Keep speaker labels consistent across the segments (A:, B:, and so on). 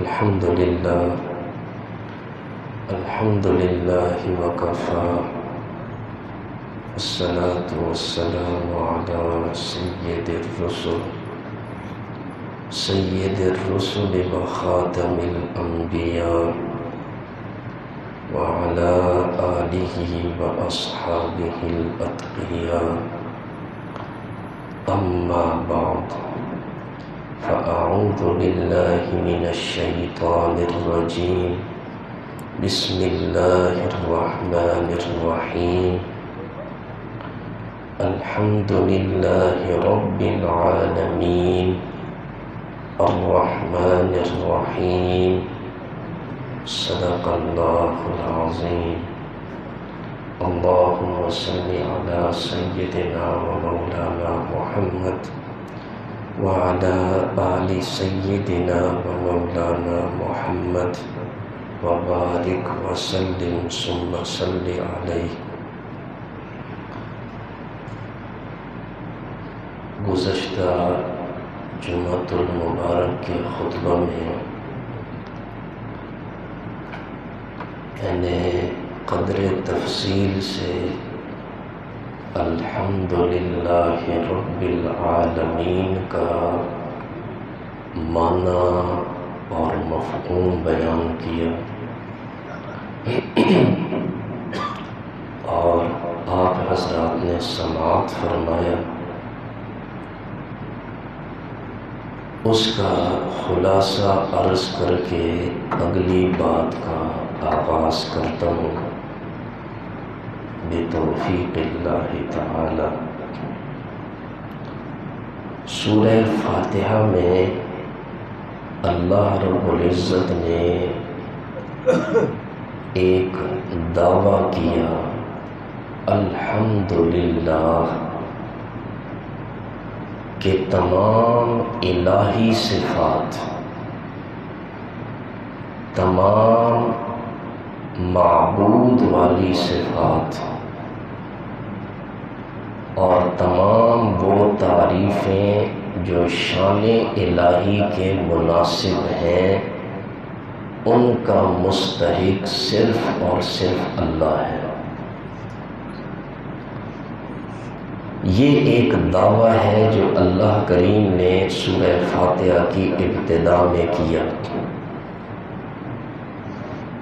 A: الحمد لله وكفى الصلاة والسلام على سيد الرسل وخاتم الأنبياء وعلى آله وأصحابه الأتقياء. أما بعد، فأعوذ بالله من الشيطان الرجيم. بسم الله الرحمن الرحيم. الحمد لله رب العالمين الرحمن الرحيم. صدق الله العظيم. اللهم صل على سيدنا ومولانا محمد وعلى آل سيدنا ومولانا محمد وبارك وسلم ثم صل عليه. گزشتہ جمعۃ المبارک کے خطبہ میں میں نے قدر تفصیل سے الحمدللہ رب العالمین کا معنی اور مفہوم بیان کیا، اور آپ حضرات نے سماعت فرمایا. اس کا خلاصہ عرض کر کے اگلی بات کا آغاز کرتا ہوں بتوفیق اللہ تعالی. سورہ فاتحہ میں اللہ رب العزت نے ایک دعویٰ کیا، الحمدللہ، کہ تمام الہی صفات، تمام معبود والی صفات اور تمام وہ تعریفیں جو شان الہی کے مناسب ہیں، ان کا مستحق صرف اور صرف اللہ ہے. یہ ایک دعویٰ ہے جو اللہ کریم نے سورہ فاتحہ کی ابتدا میں کیا.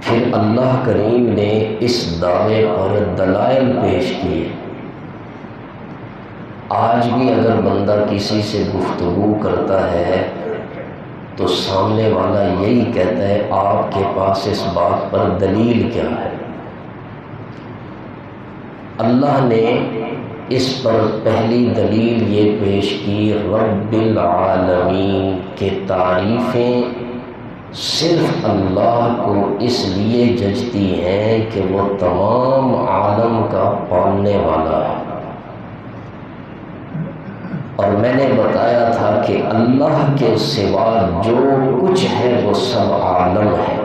A: پھر اللہ کریم نے اس دعوے پر دلائل پیش کیے. آج بھی اگر بندہ کسی سے گفتگو کرتا ہے تو سامنے والا یہی کہتا ہے، آپ کے پاس اس بات پر دلیل کیا ہے؟ اللہ نے اس پر پہلی دلیل یہ پیش کی، رب العالمین، کے تعریفیں صرف اللہ کو اس لیے جچتی ہیں کہ وہ تمام عالم کا پالنے والا ہے. اور میں نے بتایا تھا کہ اللہ کے سوا جو کچھ ہے وہ سب عالم ہے،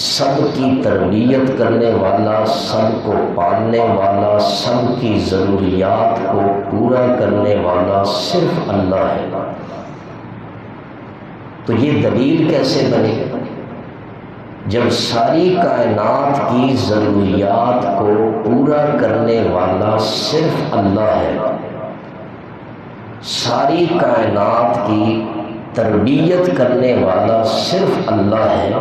A: سب کی تربیت کرنے والا، سب کو پالنے والا، سب کی ضروریات کو پورا کرنے والا صرف اللہ ہے. تو یہ دلیل کیسے بنے جب ساری کائنات کی ضروریات کو پورا کرنے والا صرف اللہ ہے، ساری کائنات کی تربیت کرنے والا صرف اللہ ہے؟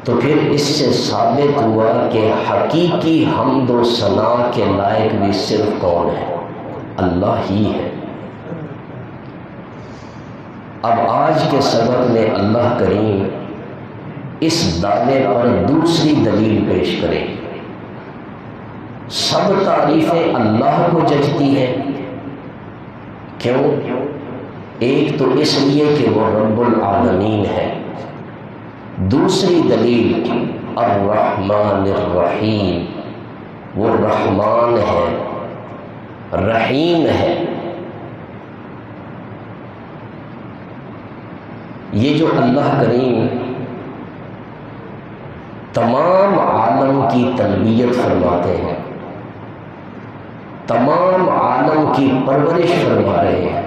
A: تو پھر اس سے ثابت ہوا کہ حقیقی حمد و ثنا کے لائق بھی صرف کون ہے؟ اللہ ہی ہے. اب آج کے سبق میں اللہ کریم اس دعوے پر دوسری دلیل پیش کریں. سب تعریفیں اللہ کو جچتی ہیں. کیوں؟ ایک تو اس لیے کہ وہ رب العالمین ہے. دوسری دلیل الرحمن الرحیم، وہ رحمان ہے، رحیم ہے. یہ جو اللہ کریم تمام عالم کی تربیت فرماتے ہیں، تمام عالم کی پرورش فرما رہے ہیں،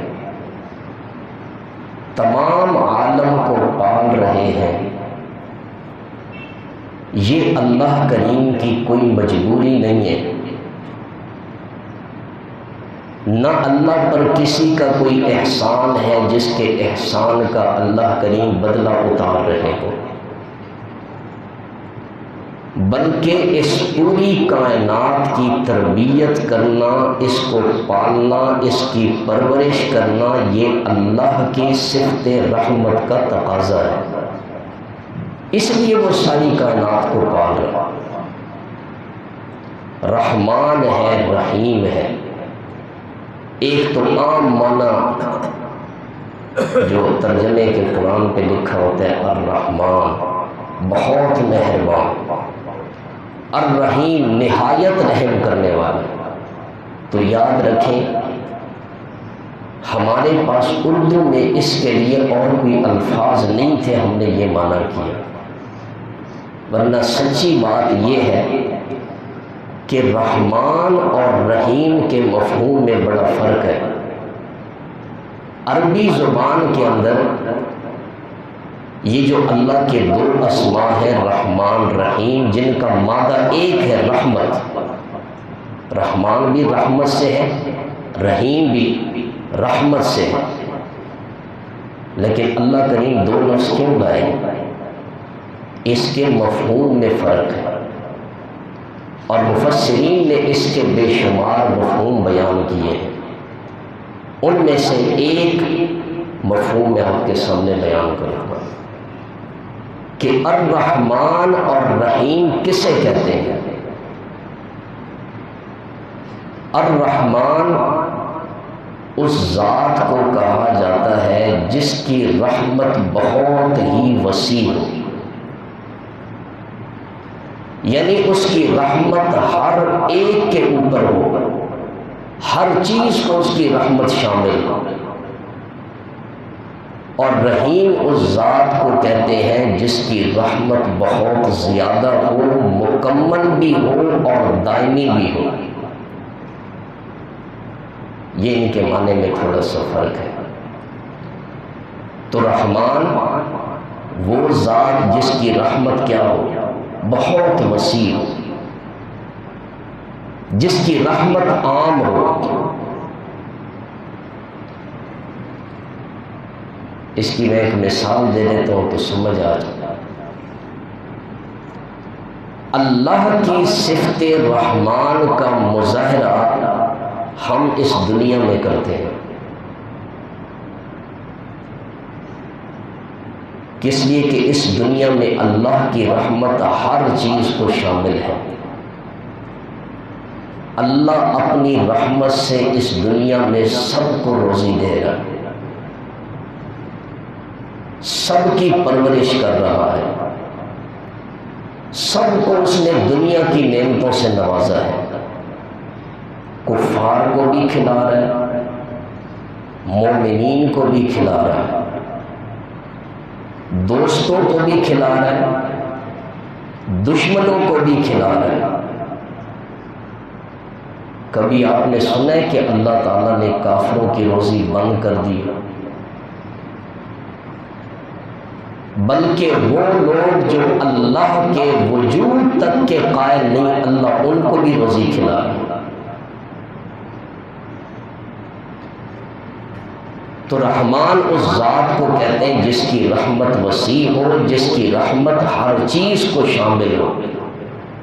A: تمام عالم کو پال رہے ہیں، یہ اللہ کریم کی کوئی مجبوری نہیں ہے، نہ اللہ پر کسی کا کوئی احسان ہے جس کے احسان کا اللہ کریم بدلہ اتار رہے ہو، بلکہ اس پوری کائنات کی تربیت کرنا، اس کو پالنا، اس کی پرورش کرنا، یہ اللہ کی صفت رحمت کا تقاضا ہے، اس لیے وہ ساری کائنات کو پال رہا، رحمان ہے، رحیم ہے۔ ایک تو عام معنی جو ترجمے کے قرآن پہ لکھا ہوتا ہے الرحمن، بہت مہربان، الرحیم، نہایت رحم کرنے والا۔ تو یاد رکھیں ہمارے پاس اردو میں اس کے لیے اور کوئی الفاظ نہیں تھے، ہم نے یہ معنی کیا، ورنہ سچی بات یہ ہے کہ رحمان اور رحیم کے مفہوم میں بڑا فرق ہے۔ عربی زبان کے اندر یہ جو اللہ کے دو اسماء ہیں رحمان رحیم، جن کا مادہ ایک ہے رحمت، رحمان بھی رحمت سے ہے، رحیم بھی رحمت سے ہے، لیکن اللہ کریم دو لفظ کیوں لائے؟ اس کے مفہوم میں فرق ہے، اور مفسرین نے اس کے بے شمار مفہوم بیان کیے ہیں، ان میں سے ایک مفہوم میں آپ کے سامنے بیان کروں گا کہ الرحمن اور رحیم کسے کہتے ہیں؟ الرحمن اس ذات کو کہا جاتا ہے جس کی رحمت بہت ہی وسیع ہو، یعنی اس کی رحمت ہر ایک کے اوپر ہو، ہر چیز کو اس کی رحمت شامل ہو۔ اور رحیم اس ذات کو کہتے ہیں جس کی رحمت بہت زیادہ ہو، مکمل بھی ہو اور دائمی بھی ہو۔ یہ ان کے معنی میں تھوڑا سا فرق ہے۔ تو رحمان وہ ذات جس کی رحمت کیا ہو، بہت وسیع ہو، جس کی رحمت عام ہو۔ اس کی میں ایک مثال دے دیتا ہوں تو سمجھ آ جائے۔ اللہ کی صفت رحمان کا مظاہرہ ہم اس دنیا میں کرتے ہیں، کس لیے کہ اس دنیا میں اللہ کی رحمت ہر چیز کو شامل ہے۔ اللہ اپنی رحمت سے اس دنیا میں سب کو روزی دے رہا ہے، سب کی پرورش کر رہا ہے، سب کو اس نے دنیا کی نعمتوں سے نوازا ہے۔ کفار کو بھی کھلا رہا ہے، مومنین کو بھی کھلا رہا ہے، دوستوں کو بھی کھلا رہا ہے، دشمنوں کو بھی کھلا رہا ہے۔ کبھی آپ نے سنا ہے کہ اللہ تعالیٰ نے کافروں کی روزی بند کر دی؟ بلکہ وہ لوگ جو اللہ کے وجود تک کے قائل نہیں، اللہ ان کو بھی روزی کھلا رہا ہے۔ تو رحمان اس ذات کو کہتے ہیں جس کی رحمت وسیع ہو، جس کی رحمت ہر چیز کو شامل ہو۔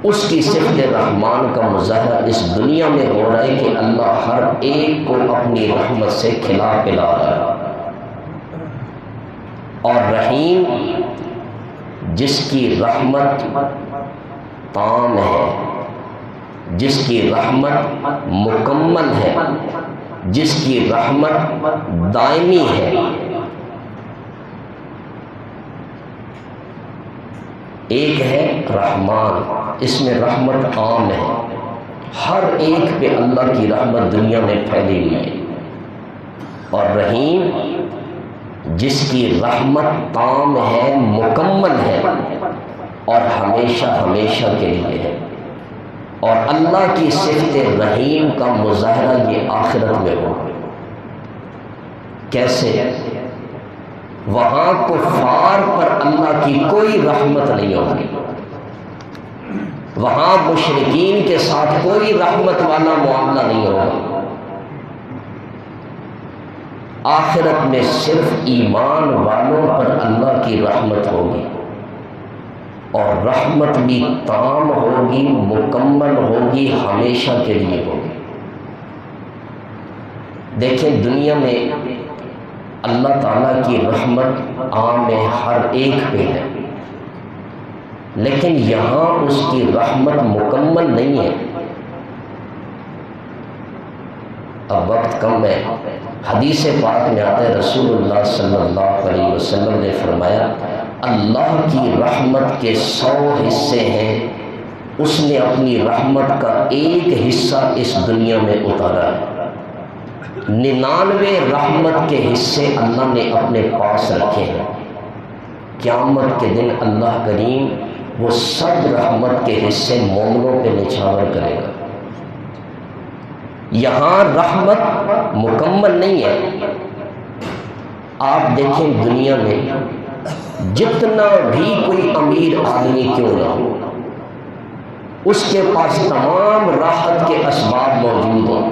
A: اس کی صفت رحمان کا مظاہرہ اس دنیا میں ہو رہا ہے کہ اللہ ہر ایک کو اپنی رحمت سے کھلا پلا رہا ہے۔ اور رحیم جس کی رحمت تام ہے، جس کی رحمت مکمل ہے، جس کی رحمت دائمی ہے۔ ایک ہے رحمان، اس میں رحمت عام ہے، ہر ایک پہ اللہ کی رحمت دنیا میں پھیلی ہوئی ہے۔ اور رحیم جس کی رحمت تام ہے، مکمل ہے اور ہمیشہ ہمیشہ کے لیے ہے۔ اور اللہ کی صفت رحیم کا مظاہرہ یہ آخرت میں ہوگا۔ کیسے؟ وہاں کفار پر اللہ کی کوئی رحمت نہیں ہوگی، وہاں مشرکین کے ساتھ کوئی رحمت والا معاملہ نہیں ہوگا۔ آخرت میں صرف ایمان والوں پر اللہ کی رحمت ہوگی، اور رحمت بھی تام ہوگی، مکمل ہوگی، ہمیشہ کے لیے ہوگی۔ دیکھیں دنیا میں اللہ تعالیٰ کی رحمت عام ہے، ہر ایک پہ ہے، لیکن یہاں اس کی رحمت مکمل نہیں ہے۔ اب وقت کم ہے، حدیث پاک میں آتا ہے رسول اللہ صلی اللہ علیہ وسلم نے فرمایا اللہ کی رحمت کے 100 حصے ہیں، اس نے اپنی رحمت کا ایک حصہ اس دنیا میں اتارا ہے۔ 99 رحمت کے حصے اللہ نے اپنے پاس رکھے ہیں۔ قیامت کے دن اللہ کریم وہ سب رحمت کے حصے مومنوں پہ نچھاور کرے گا۔ یہاں رحمت مکمل نہیں ہے۔ آپ دیکھیں دنیا میں جتنا بھی کوئی امیر آدمی کیوں نہ ہو، اس کے پاس تمام راحت کے اسباب موجود ہیں،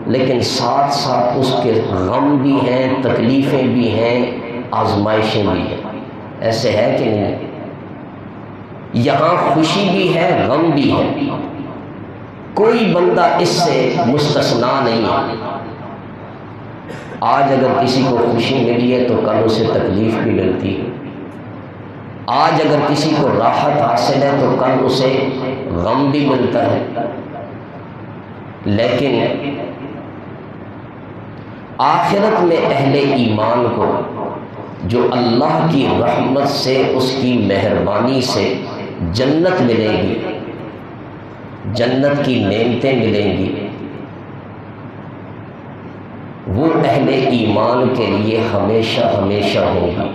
A: لیکن ساتھ ساتھ اس کے غم بھی ہیں، تکلیفیں بھی ہیں، آزمائشیں بھی ہیں۔ ایسے ہے کہ نہیں؟ یہاں خوشی بھی ہے، غم بھی ہے، کوئی بندہ اس سے مستثنا نہیں ہے۔ آج اگر کسی کو خوشی ملی ہے تو کل اسے تکلیف بھی ملتی ہے، آج اگر کسی کو راحت حاصل ہے تو کل اسے غم بھی ملتا ہے۔ لیکن آخرت میں اہل ایمان کو جو اللہ کی رحمت سے، اس کی مہربانی سے جنت ملے گی، جنت کی نعمتیں ملیں گی، وہ اہل ایمان کے لیے ہمیشہ ہمیشہ ہوگی۔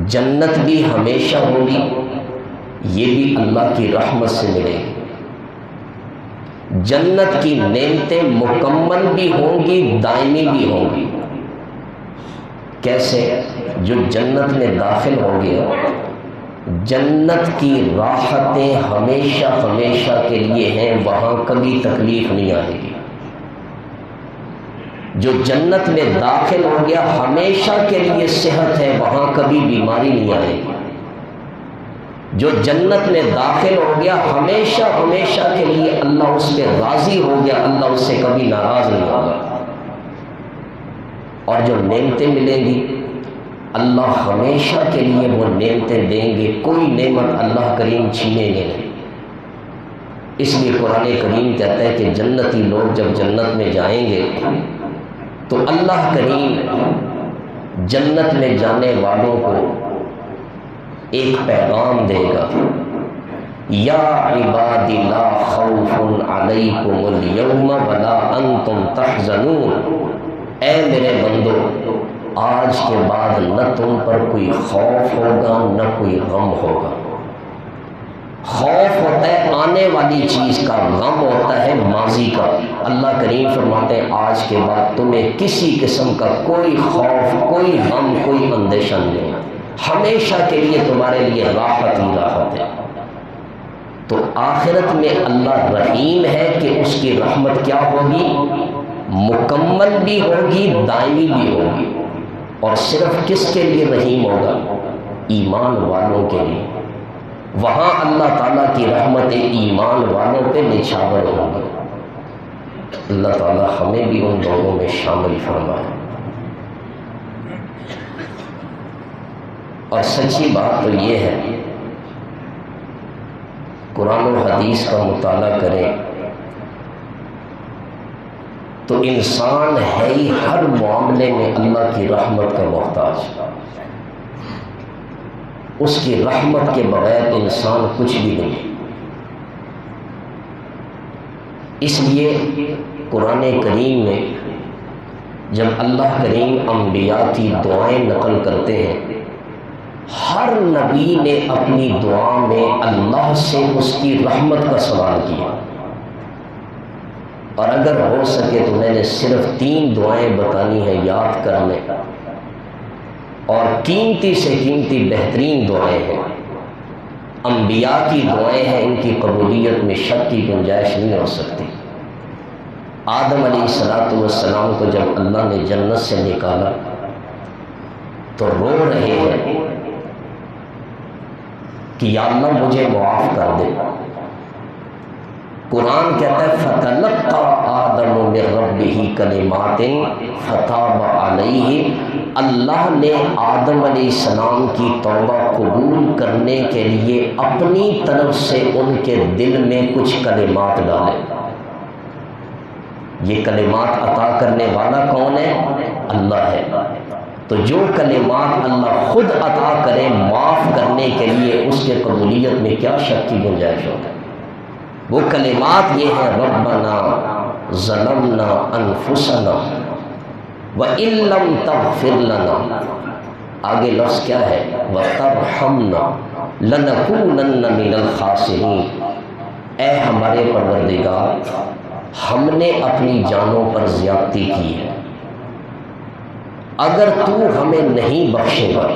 A: جنت بھی ہمیشہ ہوگی، یہ بھی اللہ کی رحمت سے ملے گی۔ جنت کی نعمتیں مکمل بھی ہوں گی، دائمی بھی ہوں گی۔ کیسے؟ جو جنت میں داخل ہو گیا، جنت کی راحتیں ہمیشہ ہمیشہ کے لیے ہیں، وہاں کبھی تکلیف نہیں آئے گی۔ جو جنت میں داخل ہو گیا ہمیشہ کے لیے صحت ہے، وہاں کبھی بیماری نہیں آئے گی۔ جو جنت میں داخل ہو گیا ہمیشہ ہمیشہ کے لیے اللہ اس پہ راضی ہو گیا، اللہ اس سے کبھی ناراض نہیں ہوگا۔ اور جو نعمتیں ملیں گی اللہ ہمیشہ کے لیے وہ نعمتیں دیں گے، کوئی نعمت اللہ کریم چھینیں گے نہیں۔ اس لیے قرآن کریم کہتا ہے کہ جنتی لوگ جب جنت میں جائیں گے تو اللہ کریم جنت میں جانے والوں کو ایک پیغام دے گا، یا عباد لا خوف علیکم اليوم ولا انتم تحزنون، اے میرے بندو آج کے بعد نہ تم پر کوئی خوف ہوگا نہ کوئی غم ہوگا۔ خوف ہوتا ہے آنے والی چیز کا، غم ہوتا ہے ماضی کا۔ اللہ کریم فرماتے ہیں آج کے بعد تمہیں کسی قسم کا کوئی خوف، کوئی غم، کوئی اندیشہ نہیں ہے، ہمیشہ کے لیے تمہارے لیے راحت ہی راحت ہے۔ تو آخرت میں اللہ رحیم ہے کہ اس کی رحمت کیا ہوگی؟ مکمل بھی ہوگی، دائمی بھی ہوگی۔ اور صرف کس کے لیے رحیم ہوگا؟ ایمان والوں کے لیے۔ وہاں اللہ تعالیٰ کی رحمت ایمان والوں پہ نچھاور ہوگی۔ اللہ تعالیٰ ہمیں بھی ان لوگوں میں شامل فرمائے۔ اور سچی بات تو یہ ہے، قرآن و حدیث کا مطالعہ کریں تو انسان ہے ہی ہر معاملے میں اللہ کی رحمت کا محتاج۔ اس کی رحمت کے بغیر انسان کچھ بھی نہیں۔ اس لیے قرآن کریم میں جب اللہ کریم انبیاء کی دعائیں نقل کرتے ہیں، ہر نبی نے اپنی دعا میں اللہ سے اس کی رحمت کا سوال کیا۔ اور اگر ہو سکے تو میں نے صرف 3 دعائیں بتانی ہیں، یاد کر لیں۔ اور قیمتی سے قیمتی بہترین دعائیں ہیں، انبیاء کی دعائیں ہیں، ان کی قبولیت میں شک کی گنجائش نہیں ہو سکتی۔ آدم علیہ السلام کو جب اللہ نے جنت سے نکالا تو رو رہے ہیں کہ یا اللہ مجھے معاف کر دے۔ قرآن کہتا ہے فَتَلَقَّى آدَمُ مِن رَّبِّهِ كَلِمَاتٍ فَتَابَ عَلَيْهِ، اللہ نے آدم علیہ السلام کی توبہ قبول کرنے کے لیے اپنی طرف سے ان کے دل میں کچھ کلمات ڈالے۔ یہ کلمات عطا کرنے والا کون ہے؟ اللہ ہے۔ تو جو کلمات اللہ خود عطا کرے معاف کرنے کے لیے، اس کے قبولیت میں کیا شک کی گنجائش ہوتا ہے؟ وہ کلمات یہ ہیں ربنا ظلمنا انفسنا وَإِن لَّمْ تَغْفِرْ لَنَا، آگے لفظ کیا ہے؟ وَتَرْحَمْنَا لَنَكُونَنَّ مِنَ الْخَاسِرِينَ، اے ہمارے پروردگار ہم نے اپنی جانوں پر زیادتی کی ہے، اگر تو ہمیں نہیں بخشے گا،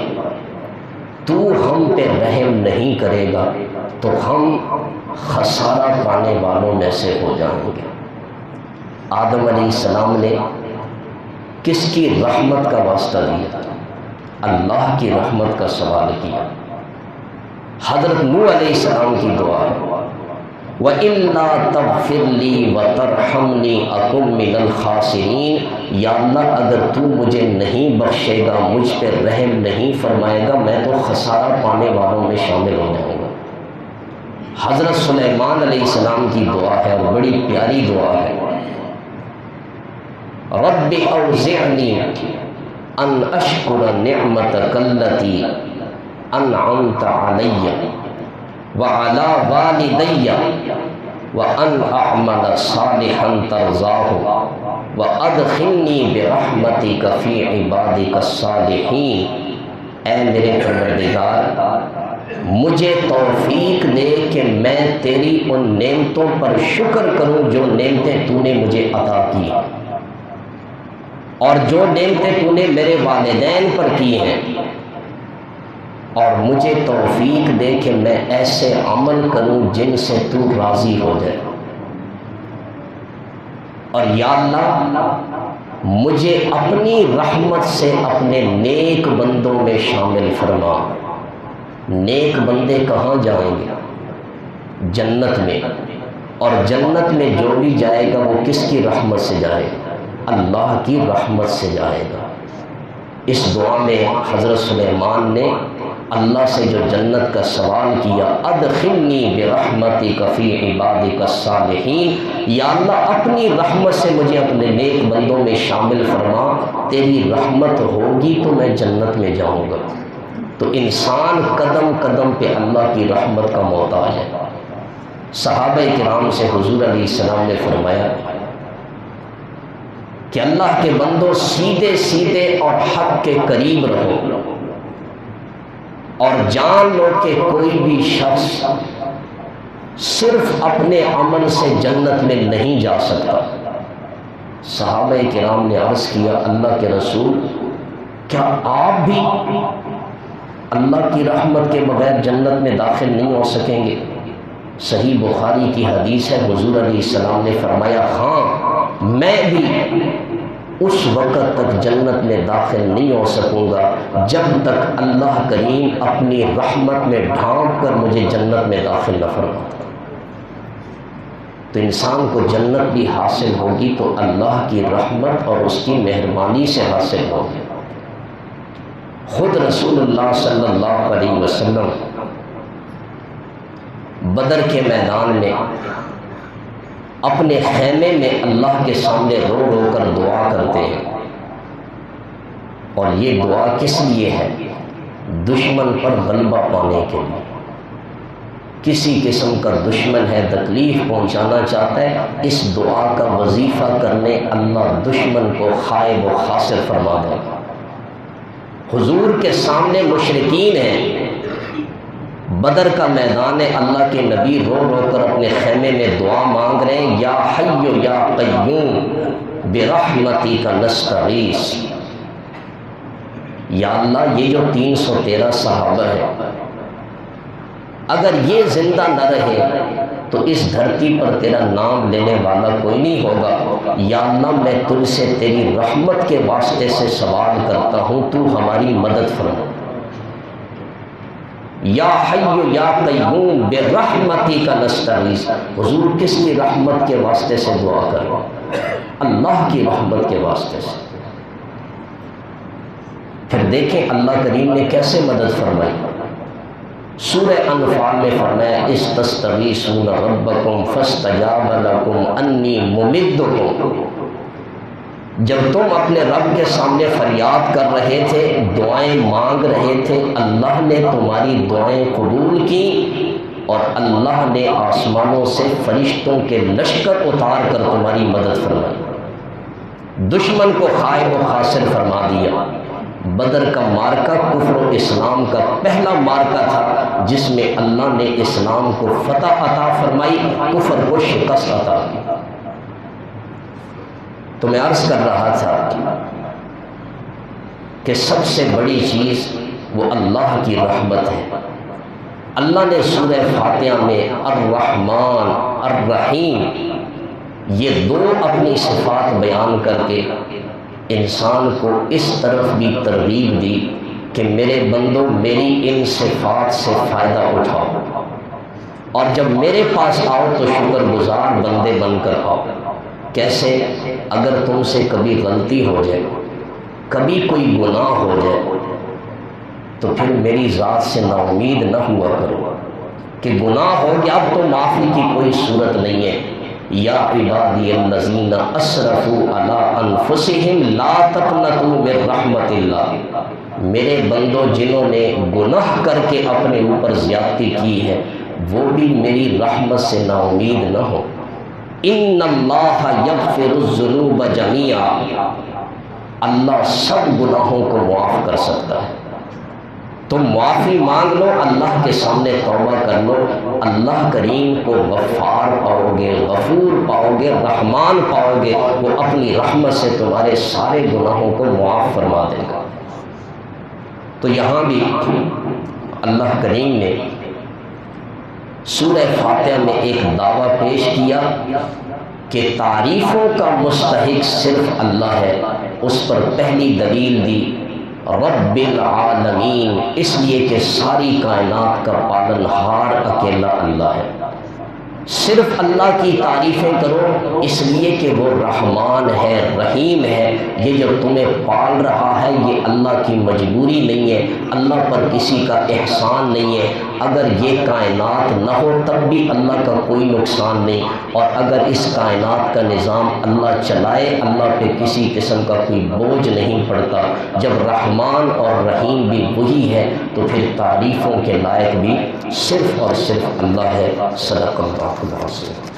A: تو ہم پہ رحم نہیں کرے گا تو ہم خسارہ پانے والوں میں سے ہو جائیں گے۔ آدم علیہ السلام نے کس کی رحمت کا واسطہ دیا؟ اللہ کی رحمت کا سوال کیا۔ حضرت نوح علیہ السلام کی دعا ہے وَإِلَّا تَغْفِرْ لِي وَتَرْحَمْنِي أَكُن مِّنَ الْخَاسِرِينَ، یا اللہ اگر تو مجھے نہیں بخشے گا، مجھ پہ رحم نہیں فرمائے گا، میں تو خسارہ پانے والوں میں شامل ہو جاؤں گا۔ حضرت سلیمان علیہ السلام کی دعا ہے اور بڑی پیاری دعا ہے، رب اوزعنی ان اشکر نعمتک التی انعمت علی وعلی والدی وان اعمل صالحا ترضاہ وادخلنی برحمتک فی عبادک الصالحین، اے میرے پروردگار مجھے توفیق دے کہ میں تیری ان نعمتوں پر شکر کروں جو نعمتیں تو نے مجھے عطا کی، اور جو نعمتیں تو نے میرے والدین پر کی ہیں، اور مجھے توفیق دے کہ میں ایسے عمل کروں جن سے تو راضی ہو جائے، اور یا اللہ مجھے اپنی رحمت سے اپنے نیک بندوں میں شامل فرما۔ نیک بندے کہاں جائیں گے؟ جنت میں، اور جنت میں جو بھی جائے گا وہ کس کی رحمت سے جائے گا؟ اللہ کی رحمت سے جائے گا۔ اس دعا میں حضرت سلیمان نے اللہ سے جو جنت کا سوال کیا، ادخلنی برحمتک فی عبادک الصالحین، یا اللہ اپنی رحمت سے مجھے اپنے نیک بندوں میں شامل فرما، تیری رحمت ہوگی تو میں جنت میں جاؤں گا۔ تو انسان قدم قدم پہ اللہ کی رحمت کا محتاج ہے۔ صحابہ کرام سے حضور علیہ السلام نے فرمایا کہ اللہ کے بندوں سیدھے سیدھے اور حق کے قریب رہو، اور جان لو کہ کوئی بھی شخص صرف اپنے عمل سے جنت میں نہیں جا سکتا۔ صحابہ کرام نے عرض کیا اللہ کے رسول، کیا آپ بھی اللہ کی رحمت کے بغیر جنت میں داخل نہیں ہو سکیں گے؟ صحیح بخاری کی حدیث ہے، حضور علیہ السلام نے فرمایا ہاں میں بھی اس وقت تک جنت میں داخل نہیں ہو سکوں گا جب تک اللہ کریم اپنی رحمت میں ڈھانپ کر مجھے جنت میں داخل نہ فرماتا۔ تو انسان کو جنت بھی حاصل ہوگی تو اللہ کی رحمت اور اس کی مہربانی سے حاصل ہوگی۔ خود رسول اللہ صلی اللہ علیہ وسلم بدر کے میدان میں اپنے خیمے میں اللہ کے سامنے رو رو کر دعا کرتے ہیں، اور یہ دعا کس لیے ہے؟ دشمن پر غلبہ پانے کے لیے۔ کسی قسم کا دشمن ہے، تکلیف پہنچانا چاہتا ہے، اس دعا کا وظیفہ کرنے اللہ دشمن کو خائب و خاسر فرما دے گا۔ حضور کے سامنے مشرکین ہیں، بدر کا میدان ہے، اللہ کے نبی رو رو کر اپنے خیمے میں دعا مانگ رہے ہیں، یا حی یا قیوم برحمتک نستغیث، یا اللہ یہ جو 313 صحابہ ہیں اگر یہ زندہ نہ رہے تو اس دھرتی پر تیرا نام لینے والا کوئی نہیں ہوگا۔ یا اللہ میں تجھ سے تیری رحمت کے واسطے سے سوال کرتا ہوں، تو ہماری مدد فرما۔ یا حی یا قیوم برحمتک نستغیث، حضور کس کی رحمت کے واسطے سے دعا کرو؟ اللہ کی رحمت کے واسطے سے۔ پھر دیکھیں اللہ کریم نے کیسے مدد فرمائی۔ سورہ انفال میں فرمایا استستغیثون ربکم فاستجاب لکم انی ممدکم، جب تم اپنے رب کے سامنے فریاد کر رہے تھے، دعائیں مانگ رہے تھے، اللہ نے تمہاری دعائیں قبول کی اور اللہ نے آسمانوں سے فرشتوں کے لشکر اتار کر تمہاری مدد فرمائی، دشمن کو خائب و خاسر فرما دیا۔ بدر کا مارکہ کفر و اسلام کا پہلا مارکہ تھا جس میں اللہ نے اسلام کو فتح عطا فرمائی، کفر کو شکست عطا کی۔ تو میں عرض کر رہا تھا کہ سب سے بڑی چیز وہ اللہ کی رحمت ہے۔ اللہ نے سورہ فاتحہ میں الرحمن الرحیم یہ دو اپنی صفات بیان کر کے انسان کو اس طرف بھی ترغیب دی کہ میرے بندو میری ان صفات سے فائدہ اٹھاؤ، اور جب میرے پاس آؤ تو شکر گزار بندے بن کر آؤ۔ کیسے؟ اگر تم سے کبھی غلطی ہو جائے، کبھی کوئی گناہ ہو جائے، تو پھر میری ذات سے نا امید نہ ہوا کرو کہ گناہ ہو گیا اب تو معافی کی کوئی صورت نہیں ہے۔ یا عبادی الذین اسرفوا علی انفسہم لا تقنطوا من رحمت اللہ، میرے بندوں جنہوں نے گناہ کر کے اپنے اوپر زیادتی کی ہے وہ بھی میری رحمت سے نا امید نہ ہو۔ ان اللہ یغفر الذنوب جمیعا، اللہ سب گناہوں کو معاف کر سکتا ہے۔ تم معافی مانگ لو، اللہ کے سامنے توبہ کر لو، اللہ کریم کو غفار پاؤ گے، غفور پاؤ گے، رحمان پاؤ گے، وہ اپنی رحمت سے تمہارے سارے گناہوں کو معاف فرما دے گا۔ تو یہاں بھی اللہ کریم نے سورہ فاتحہ میں ایک دعویٰ پیش کیا کہ تعریفوں کا مستحق صرف اللہ ہے، اس پر پہلی دلیل دی رب العالمین، اس لیے کہ ساری کائنات کا پالنہار اکیلا اللہ ہے۔ صرف اللہ کی تعریفیں کرو اس لیے کہ وہ رحمان ہے، رحیم ہے۔ یہ جو تمہیں پال رہا ہے یہ اللہ کی مجبوری نہیں ہے، اللہ پر کسی کا احسان نہیں ہے۔ اگر یہ کائنات نہ ہو تب بھی اللہ کا کوئی نقصان نہیں، اور اگر اس کائنات کا نظام اللہ چلائے اللہ پہ کسی قسم کا کوئی بوجھ نہیں پڑتا۔ جب رحمان اور رحیم بھی وہی ہے تو پھر تعریفوں کے لائق بھی صرف اور صرف اللہ ہے۔ صدق اللہ العظیم۔